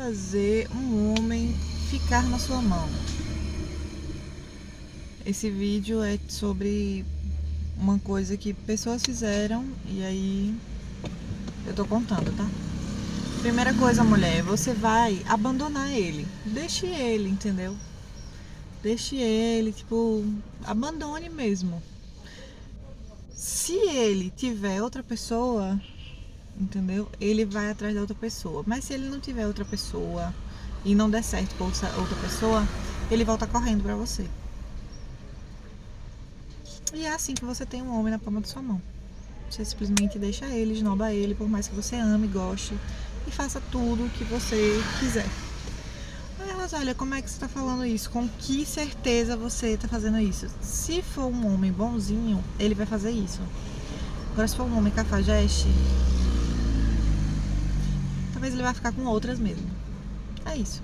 fazer um homem ficar na sua mão. Esse vídeo é sobre uma coisa que pessoas fizeram e aí eu tô contando, tá? Primeira coisa, mulher, você vai abandonar ele. Deixe ele, entendeu? Deixe ele, tipo, abandone mesmo. Se ele tiver outra pessoa, entendeu? Ele vai atrás da outra pessoa. Mas se ele não tiver outra pessoa e não der certo com outra pessoa, ele volta correndo pra você. E é assim que você tem um homem na palma da sua mão. Você simplesmente deixa ele, esnoba ele, por mais que você ame, goste e faça tudo o que você quiser. Ai, Rosália, como é que você tá falando isso? Com que certeza você tá fazendo isso? Se for um homem bonzinho, ele vai fazer isso. Agora, se for um homem cafajeste, talvez ele vai ficar com outras mesmo. É isso.